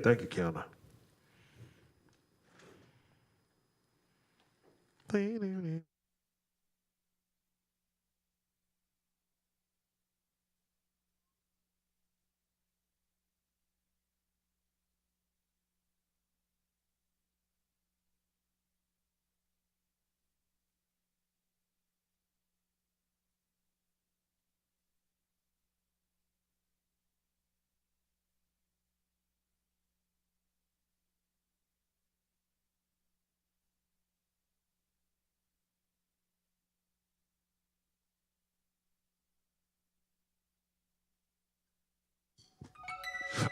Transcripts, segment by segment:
Thank you, Kiana.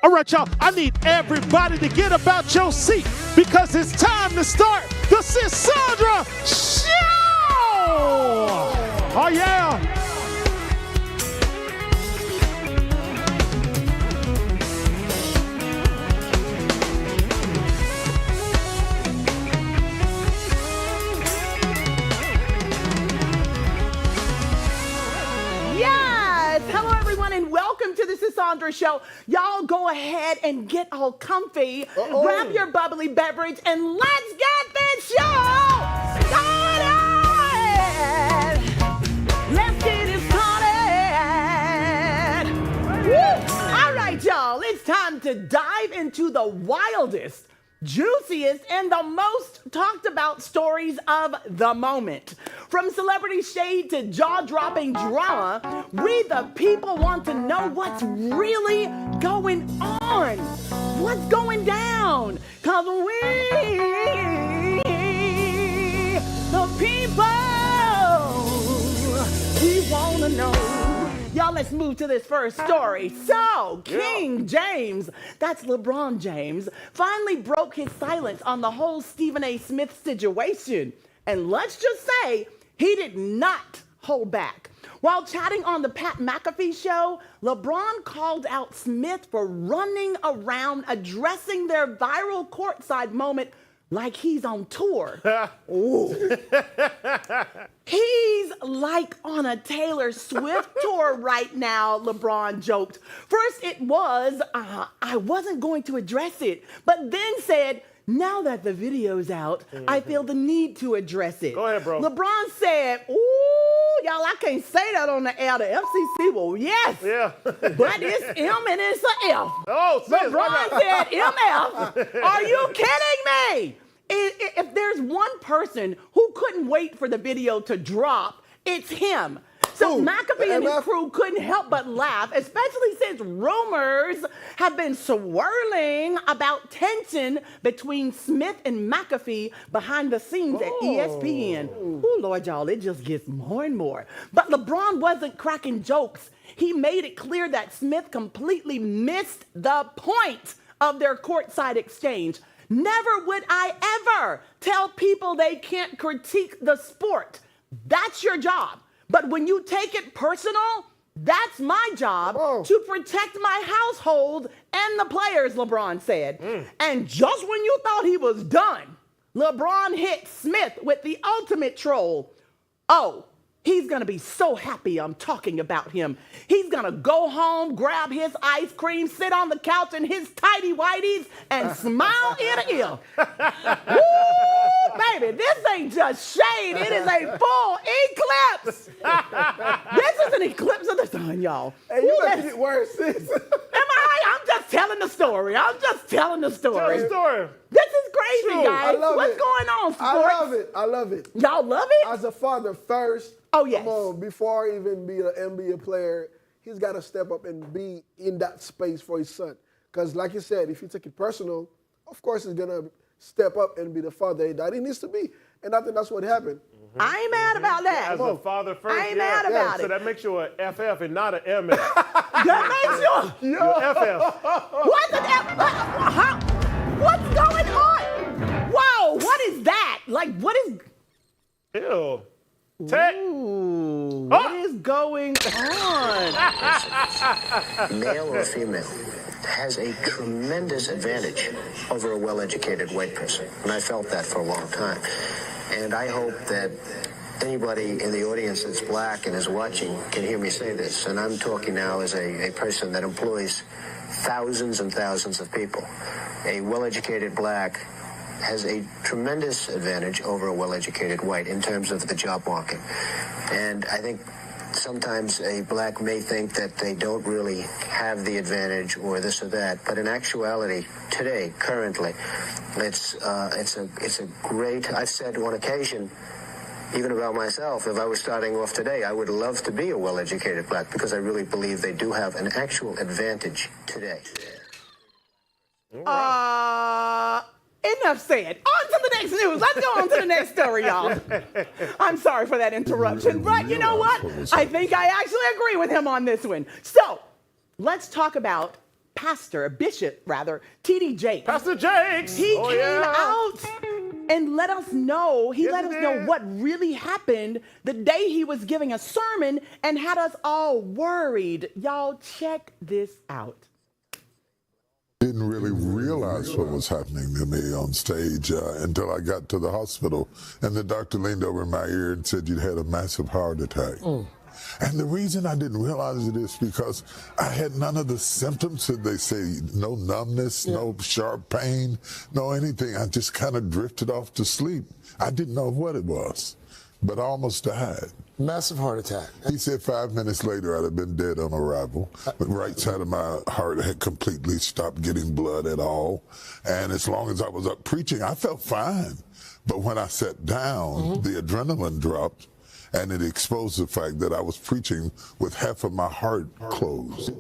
All right, y'all, I need everybody to get about your seat because it's time to start the Sisaundra Show! Oh, yeah. To the Sisaundra Show. Y'all go ahead and get all comfy, grab your bubbly beverage, and let's get this show started! Let's get it started! Woo! All right, y'all, it's time to dive into the wildest, juiciest, and the most talked about stories of the moment. From celebrity shade to jaw-dropping drama, we the people want to know what's really going on. What's going down? Cause we, the people, we wanna know. Y'all, let's move to this first story. So, King James, that's LeBron James, finally broke his silence on the whole Stephen A. Smith situation. And let's just say, he did not hold back. While chatting on the Pat McAfee show, LeBron called out Smith for running around addressing their viral courtside moment like he's on tour. He's like on a Taylor Swift tour right now, LeBron joked. First it was, I wasn't going to address it, but then said, now that the video's out, I feel the need to address it. Go ahead, bro. LeBron said, ooh, y'all, I can't say that on the air. The FCC will, yes. Yeah. But it's M and it's a F. Oh, sis, LeBron said MF. Are you kidding me? If there's one person who couldn't wait for the video to drop, it's him. So McAfee and his crew couldn't help but laugh, especially since rumors have been swirling about tension between Smith and McAfee behind the scenes at ESPN. Oh, Lord, y'all, it just gets more and more. But LeBron wasn't cracking jokes. He made it clear that Smith completely missed the point of their courtside exchange. Never would I ever tell people they can't critique the sport. That's your job. But when you take it personal, that's my job to protect my household and the players, LeBron said. And just when you thought he was done, LeBron hit Smith with the ultimate troll. Oh, he's going to be so happy I'm talking about him. He's going to go home, grab his ice cream, sit on the couch in his tighty whities, and smile ear to ear. Woo, baby, this ain't just shade. It is a full eclipse. This is an eclipse of the sun, y'all. Hey, you making it worse, sis. Am I? I'm just telling the story. I'm just telling the story. Tell the story. This is crazy, True. guys. What's going on, sports? I love it. Y'all love it? As a father first, Oh, yes. come on, before even be an NBA player, he's got to step up and be in that space for his son. Because like you said, if you take it personal, of course he's going to step up and be the father that he needs to be. And I think that's what happened. I ain't mad about that. As a father first, I ain't mad about it. So that makes you an FF and not an MS. That makes you. You're FF. What's an F? What's going on? Whoa, what is that? Like, what is... Ew. Tech. Ooh, what is going on? Male or female has a tremendous advantage over a well-educated white person. And I felt that for a long time. And I hope that anybody in the audience that's black and is watching can hear me say this. And I'm talking now as a person that employs thousands and thousands of people. a well-educated black has a tremendous advantage over a well-educated white in terms of the job market. And I think sometimes a black may think that they don't really have the advantage or this or that, but in actuality, today, currently, it's a great, I've said on occasion, even about myself, if I was starting off today, I would love to be a well-educated black because I really believe they do have an actual advantage today. Enough said. On to the next news. Let's go on to the next story, y'all. I'm sorry for that interruption, but you know what? I think I actually agree with him on this one. So let's talk about Bishop, T.D. Jakes. Pastor Jakes. He came out and let us know, what really happened the day he was giving a sermon and had us all worried. Y'all check this out. Didn't really realize what was happening to me on stage until I got to the hospital, and the doctor leaned over my ear and said, "You'd had a massive heart attack." And the reason I didn't realize it is because I had none of the symptoms that they say, no numbness, no sharp pain, no anything. I just kind of drifted off to sleep. I didn't know what it was, but I almost died. Massive heart attack. He said 5 minutes later I'd have been dead on arrival. The right side of my heart had completely stopped getting blood at all. And as long as I was up preaching, I felt fine. But when I sat down, the adrenaline dropped, and it exposed the fact that I was preaching with half of my heart closed.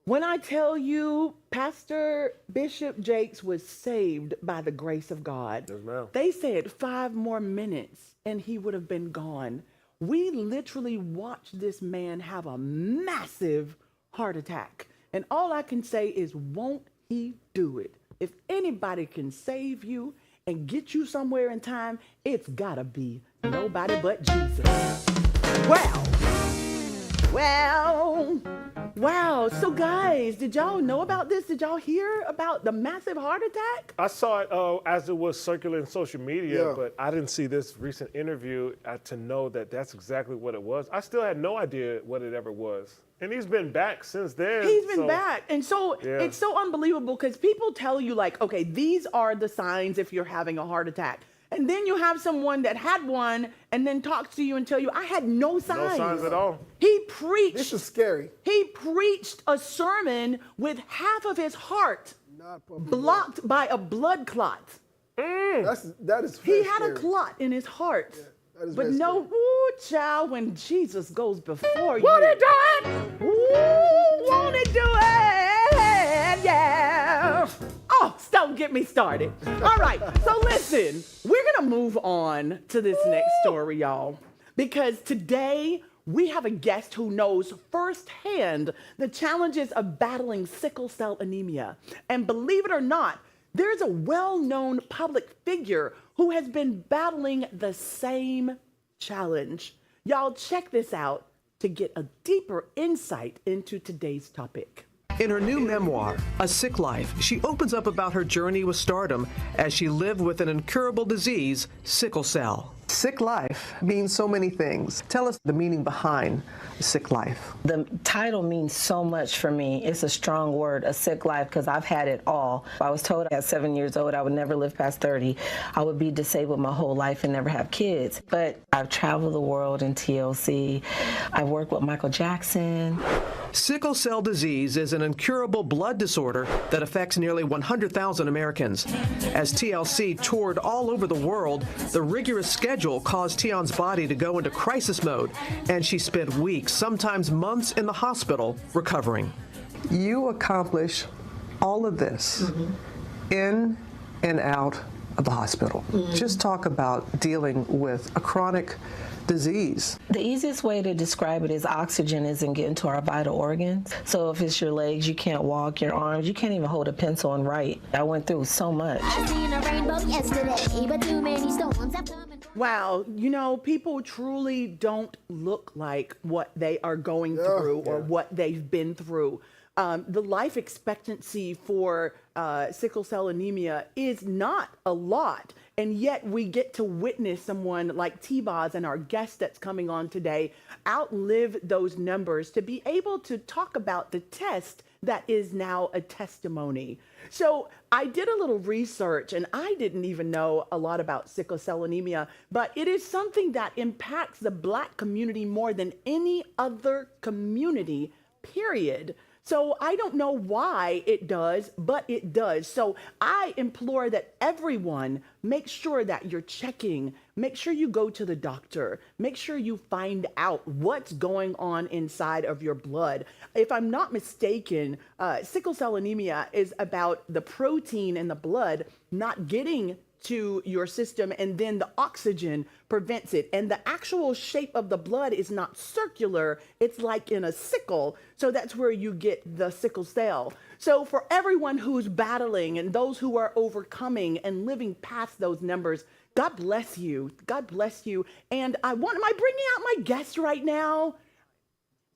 When I tell you Pastor Bishop Jakes was saved by the grace of God, they said 5 more minutes and he would have been gone. We literally watched this man have a massive heart attack. And all I can say is, won't he do it? If anybody can save you and get you somewhere in time, it's gotta be nobody but Jesus. Wow. So guys, did y'all know about this? Did y'all hear about the massive heart attack? I saw it as it was circulating social media, but I didn't see this recent interview to know that that's exactly what it was. I still had no idea what it ever was. And he's been back since then. He's been back. And so it's so unbelievable because people tell you like, okay, these are the signs if you're having a heart attack. And then you have someone that had one and then talks to you and tell you, I had no signs. No signs at all. He preached. This is scary. He preached a sermon with half of his heart blocked by a blood clot. That is He had a clot in his heart. That is but very no, scary. child, when Jesus goes before you. Won't he do it? Won't he do it? Yeah. Oh, don't get me started. All right, so listen, we're going to move on to this next story, y'all, because today we have a guest who knows firsthand the challenges of battling sickle cell anemia. And believe it or not, there's a well-known public figure who has been battling the same challenge. Y'all check this out to get a deeper insight into today's topic. In her new memoir, A Sick Life, she opens up about her journey with stardom as she lived with an incurable disease, sickle cell. Sick life means so many things. Tell us the meaning behind a sick life. The title means so much for me. It's a strong word, a sick life, because I've had it all. I was told at 7 years old I would never live past 30. I would be disabled my whole life and never have kids. But I've traveled the world in TLC. I've worked with Michael Jackson. Sickle cell disease is an incurable blood disorder that affects nearly 100,000 Americans. As TLC toured all over the world, the rigorous schedule caused Tion's body to go into crisis mode, and she spent weeks, sometimes months, in the hospital recovering. You accomplish all of this in and out of the hospital. Just talk about dealing with a chronic disease. The easiest way to describe it is oxygen isn't getting to our vital organs. So if it's your legs, you can't walk, your arms, you can't even hold a pencil and write. I went through so much. I seen a rainbow yesterday, but too many storms have come. Wow, you know, people truly don't look like what they are going through or what they've been through. The life expectancy for sickle cell anemia is not a lot. And yet we get to witness someone like T-Boz and our guest that's coming on today outlive those numbers to be able to talk about the test that is now a testimony. So I did a little research, and I didn't even know a lot about sickle cell anemia, but it is something that impacts the Black community more than any other community, period. So I don't know why it does, but it does. So I implore that everyone make sure that you're checking, make sure you go to the doctor, make sure you find out what's going on inside of your blood. If I'm not mistaken, sickle cell anemia is about the protein in the blood not getting to your system, and then the oxygen prevents it. And the actual shape of the blood is not circular, it's like in a sickle. So that's where you get the sickle cell. So for everyone who's battling and those who are overcoming and living past those numbers, God bless you. God bless you. And am I bringing out my guest right now?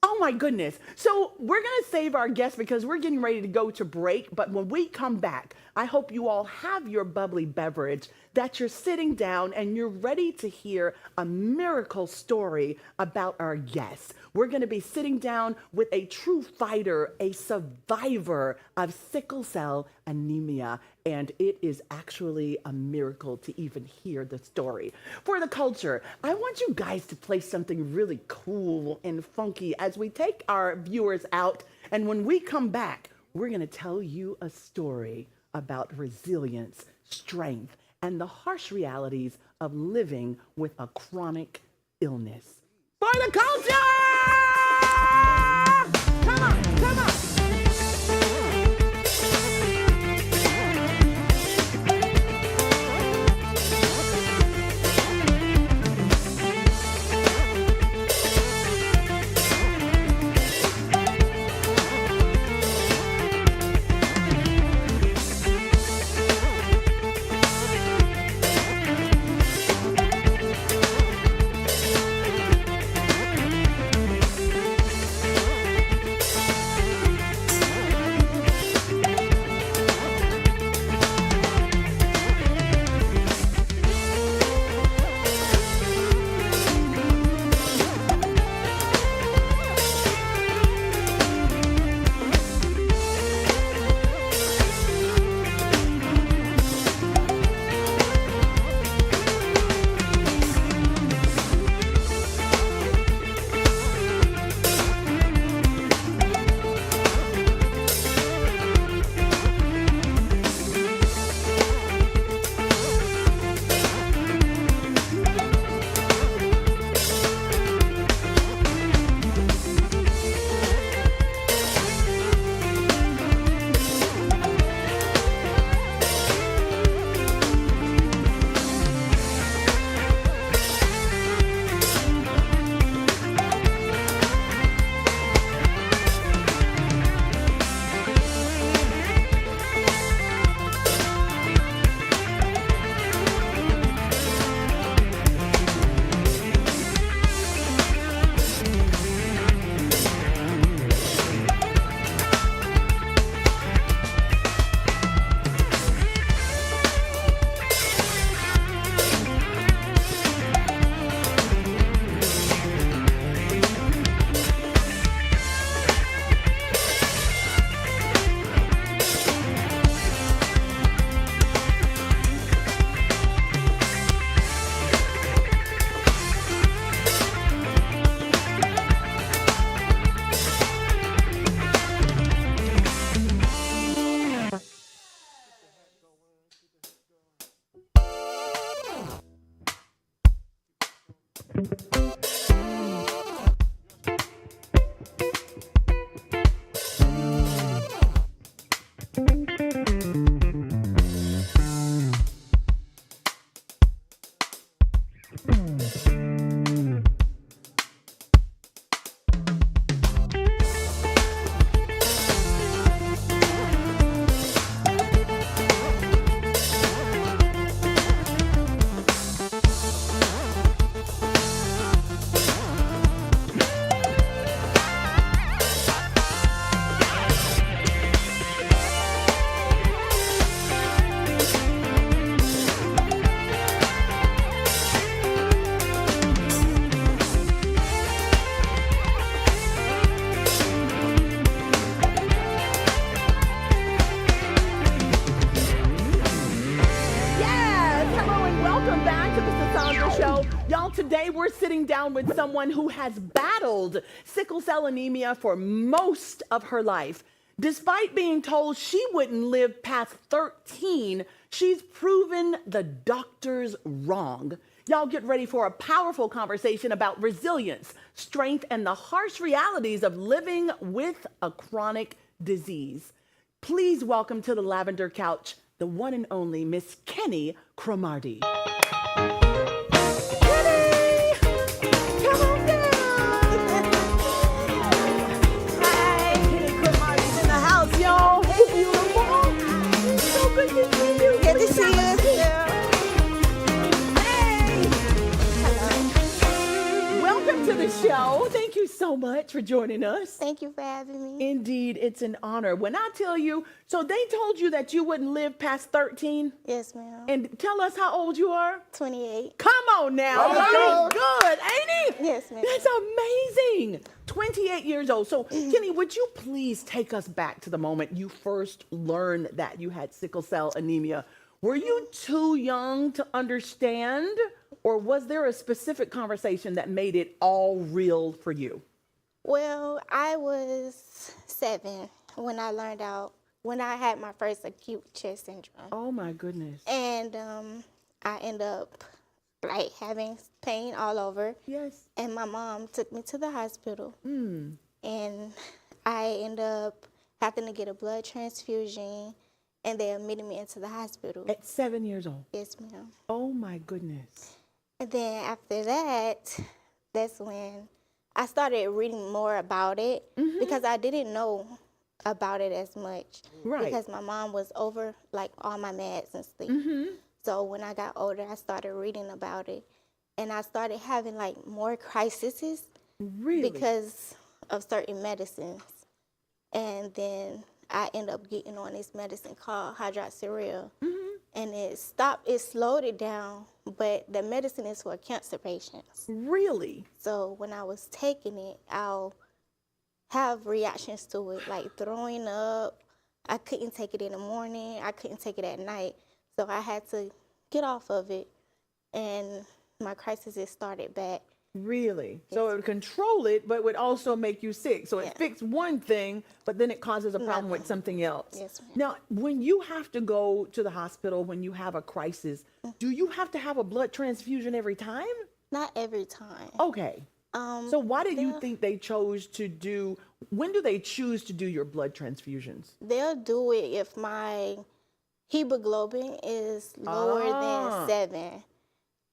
Oh my goodness. So we're going to save our guests because we're getting ready to go to break. But when we come back, I hope you all have your bubbly beverage, that you're sitting down and you're ready to hear a miracle story about our guests. We're going to be sitting down with a true fighter, a survivor of sickle cell anemia. And it is actually a miracle to even hear the story. For the culture, I want you guys to play something really cool and funky as we take our viewers out. And when we come back, we're going to tell you a story about resilience, strength, and the harsh realities of living with a chronic illness. For the culture! Come on, come on. Y'all, today we're sitting down with someone who has battled sickle cell anemia for most of her life. Despite being told she wouldn't live past 13, she's proven the doctors wrong. Y'all get ready for a powerful conversation about resilience, strength, and the harsh realities of living with a chronic disease. Please welcome to the Lavender Couch, the one and only Miss Kinni Cromartie. Good to see you. Hey. Hello. Welcome to the show. Thank you so much for joining us. Thank you for having me. Indeed, it's an honor. When I tell you, so they told you that you wouldn't live past 13? Yes, ma'am. And tell us how old you are? 28. Come on now. Oh, He's good, ain't he? Yes, ma'am. That's amazing. 28 years old. So, Kinni, would you please take us back to the moment you first learned that you had sickle cell anemia? Were you too young to understand, or was there a specific conversation that made it all real for you? Well, I was 7 when I learned out, when I had my first acute chest syndrome. Oh my goodness. And I ended up like having pain all over. Yes. And my mom took me to the hospital. Hmm. And I ended up having to get a blood transfusion, and they admitted me into the hospital. At 7 years old? Yes, ma'am. Oh my goodness. And then after that, that's when I started reading more about it, because I didn't know about it as much. Right. Because my mom was over like all my meds and stuff. So when I got older, I started reading about it, and I started having like more crises. Really? Because of certain medicines. And then I ended up getting on this medicine called hydroxyurea. And it slowed it down, but the medicine is for cancer patients. Really? So when I was taking it, I'll have reactions to it, like throwing up. I couldn't take it in the morning. I couldn't take it at night. So I had to get off of it, and my crises started back. Really? So it would control it, but would also make you sick. So it fixed one thing, but then it causes a problem with something else. Yes, ma'am. Now, when you have to go to the hospital, when you have a crisis, do you have to have a blood transfusion every time? Not every time. Okay. So why did you think they chose to do, when do they choose to do your blood transfusions? They'll do it if my hemoglobin is lower than 7.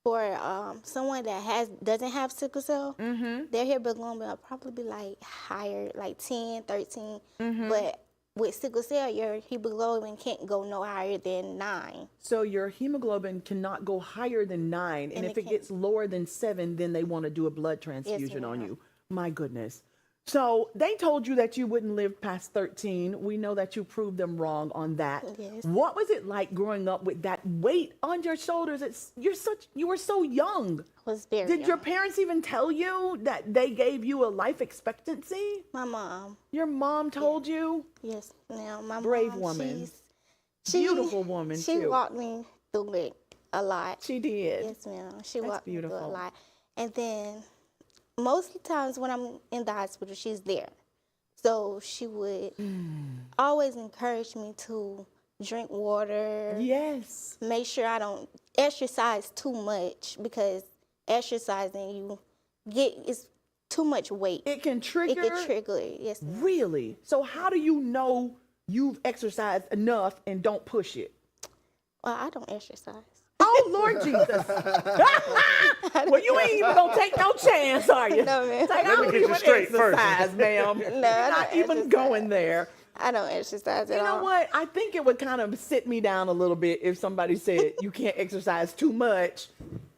For someone that doesn't have sickle cell, their hemoglobin will probably be like higher, like 10, 13. But with sickle cell, your hemoglobin can't go no higher than 9. So your hemoglobin cannot go higher than 9, and if it gets lower than 7, then they want to do a blood transfusion on you. My goodness. So they told you that you wouldn't live past 13. We know that you proved them wrong on that. Yes. What was it like growing up with that weight on your shoulders? You were so young. I was very Did young. your parents even tell you that they gave you a life expectancy? My mom. Your mom told you? Yes. Now my Brave mom, woman. Beautiful woman, She too. walked me through it a lot. She did. Yes, ma'am. She That's walked me through beautiful. a lot. And then most of the times when I'm in the hospital, she's there. So she would always encourage me to drink water. Yes. Make sure I don't exercise too much, because exercising it's too much weight. It can trigger? It can trigger it, yes, ma'am. Really? So how do you know you've exercised enough and don't push it? Well, I don't exercise. Oh, Lord Jesus. Well, you ain't even going to take no chance, are you? No, ma'am. It's like, I Let me don't get you even straight first. exercise, ma'am. You're I not don't even exercise. going there. I don't exercise at You know all. what? I think it would kind of sit me down a little bit if somebody said you can't exercise too much.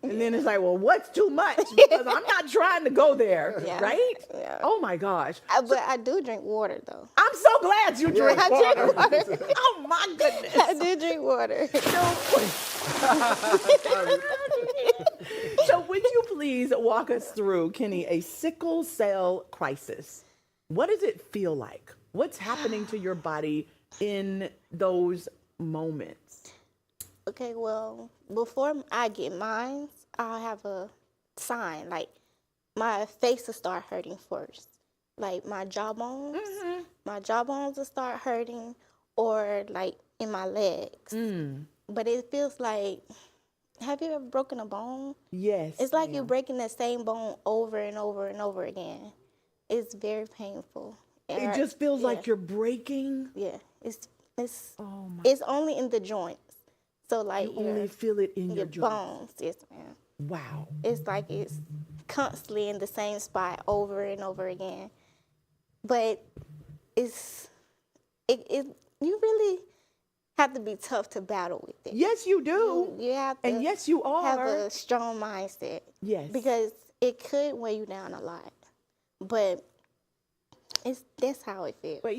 And then it's like, well, what's too much? Because I'm not trying to go there, Yeah. right? Yeah. Oh, my gosh. But I do drink water, though. I'm so glad you drink I water. drink water. Oh, my goodness. I do drink water. So would you please walk us through, Kinni, a sickle cell crisis? What does it feel like? What's happening to your body in those moments? Okay, well, before I get mine, I'll have a sign. Like, my face will start hurting first. Like, my jawbones. My jawbones will start hurting, or, like, in my legs. But it feels like, have you ever broken a bone? Yes. It's like you're breaking the same bone over and over and over again. It's very painful. It just feels like you're breaking. Yeah, it's only in the joints. So like you only feel it in your joints. Bones. Yes, ma'am. Wow. It's like it's constantly in the same spot over and over again. But you really have to be tough to battle with it. Yes, you do. You have to. And yes, you are. Have a strong mindset. Yes. Because it could weigh you down a lot. But that's how it feels. But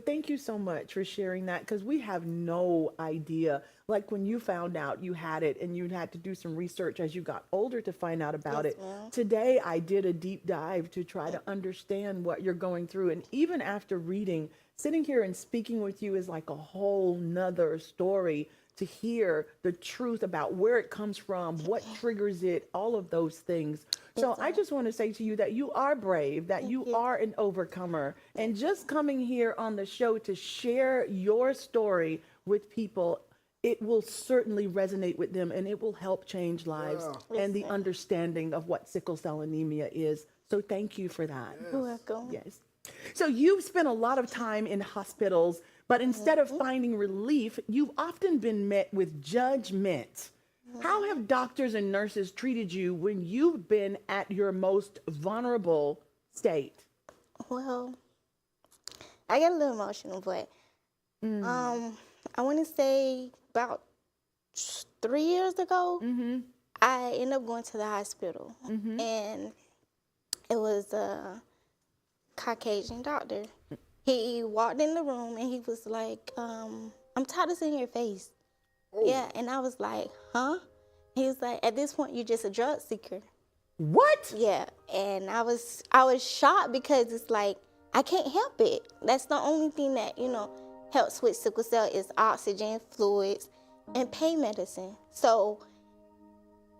thank you so much for sharing that, because we have no idea. Like when you found out you had it and you had to do some research as you got older to find out about it. Ma'am. Today I did a deep dive to try to understand what you're going through. And even after reading, sitting here and speaking with you is like a whole nother story to hear the truth about where it comes from, what triggers it, all of those things. So I just want to say to you that you are brave, that you are an overcomer. And just coming here on the show to share your story with people, it will certainly resonate with them, and it will help change lives and the understanding of what sickle cell anemia is. So thank you for that. You're welcome. Yes. So you've spent a lot of time in hospitals, but instead of finding relief, you've often been met with judgment. How have doctors and nurses treated you when you've been at your most vulnerable state? Well, I get a little emotional, but I want to say about 3 years ago, I ended up going to the hospital, and it was a Caucasian doctor. He walked in the room and he was like, I'm tired of seeing your face. Yeah, and I was like, huh? He was like, at this point, you're just a drug seeker. What? Yeah, and I was shocked because it's like, I can't help it. That's the only thing that, helps with sickle cell is oxygen, fluids, and pain medicine. So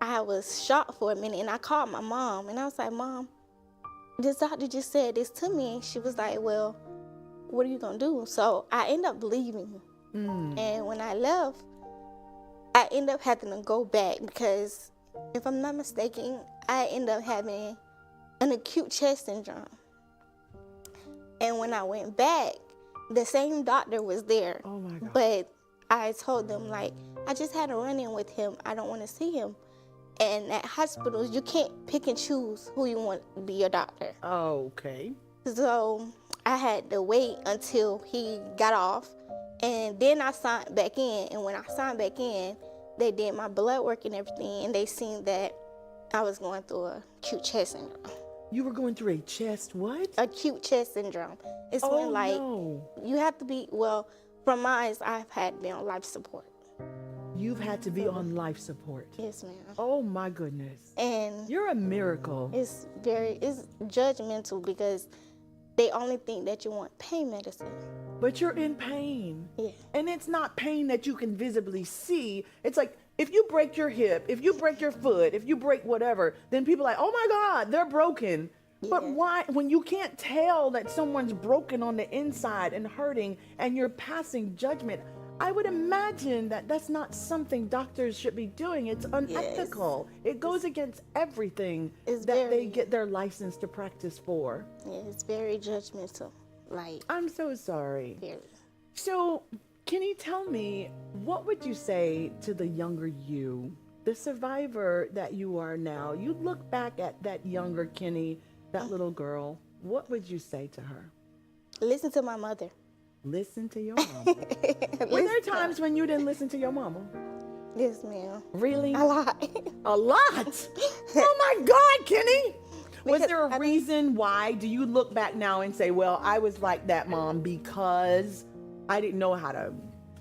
I was shocked for a minute, and I called my mom, and I was like, Mom, this doctor just said this to me. And she was like, well, what are you going to do? So I ended up leaving. And when I left, I ended up having to go back because, if I'm not mistaken, I ended up having an acute chest syndrome. And when I went back, the same doctor was there. Oh my God. But I told them, like, I just had a run-in with him. I don't want to see him. And at hospitals, you can't pick and choose who you want to be your doctor. Okay. So I had to wait until he got off. And then I signed back in. And when I signed back in, they did my blood work and everything. And they seen that I was going through a acute chest syndrome. You were going through a chest what? Acute chest syndrome. It's when, like, you have to be, well, from my eyes, I've had to be on life support. You've had to be on life support? Yes, ma'am. Oh, my goodness. And you're a miracle. It's judgmental because they only think that you want pain medicine. But you're in pain. Yeah. And it's not pain that you can visibly see. It's like, if you break your hip, if you break your foot, if you break whatever, then people are like, oh my God, they're broken. Yeah. But why, when you can't tell that someone's broken on the inside and hurting and you're passing judgment, I would imagine that that's not something doctors should be doing. It's unethical. Yes. It goes against everything they get their license to practice for. Yeah, it's very judgmental. Like, I'm so sorry. Very. So, Kinni, tell me, what would you say to the younger you, the survivor that you are now? You look back at that younger Kinni, that little girl, what would you say to her? Listen to my mother. Listen to your mama. Were there times when you didn't listen to your mama? Yes, ma'am. Really? A lot. A lot? Oh my God, Kinni! Was there a reason why? Do you look back now and say, well, I was like that, Mom, because I didn't know how to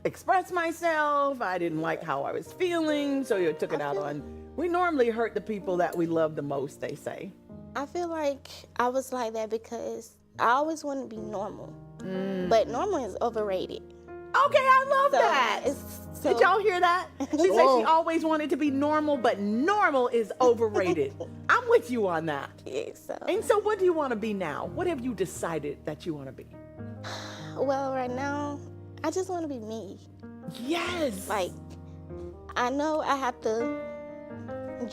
express myself. I didn't like how I was feeling, so you took it out on. We normally hurt the people that we love the most, they say. I feel like I was like that because I always wanted to be normal. But normal is overrated. Okay, I love that. Did y'all hear that? She said she always wanted to be normal, but normal is overrated. I'm with you on that. Yeah, so. And so what do you want to be now? What have you decided that you want to be? Well, right now, I just want to be me. Yes. Like, I know I have to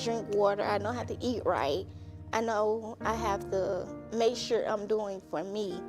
drink water. I know I have to eat right. I know I have to make sure I'm doing for me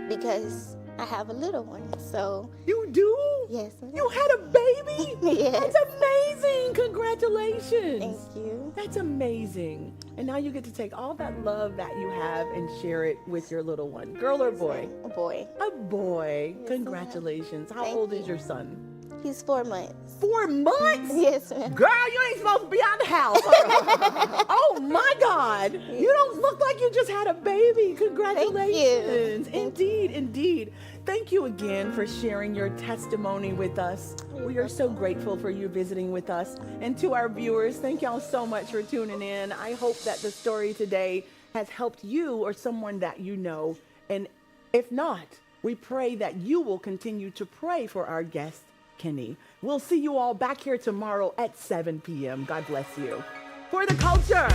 because I have a little one. So you do? Yes. You had a baby? Yes. That's amazing. Congratulations. Thank you. That's amazing. And now you get to take all that love that you have and share it with your little one. Girl or boy? A boy. A boy. Yes, Congratulations. How Thank old you. is your son? He's 4 months. 4 months? Yes, ma'am. Girl, you ain't supposed to be out the house. Oh my God. You don't look like you just had a baby. Congratulations. Indeed, indeed. Thank you again for sharing your testimony with us. We are so grateful for you visiting with us. And to our viewers, thank y'all so much for tuning in. I hope that the story today has helped you or someone that you know. And if not, we pray that you will continue to pray for our guest, Kinni. We'll see you all back here tomorrow at 7 p.m. God bless you. For the culture.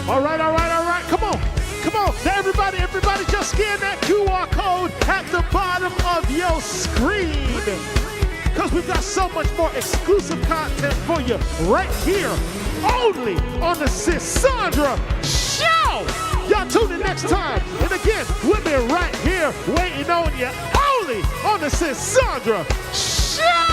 All right. Come on. Now everybody just scan that QR code at the bottom of your screen. Because we've got so much more exclusive content for you right here, only on the Sisaundra Show. Y'all tune in next time. And again, we'll be right here waiting on you, only on the Sisaundra Show.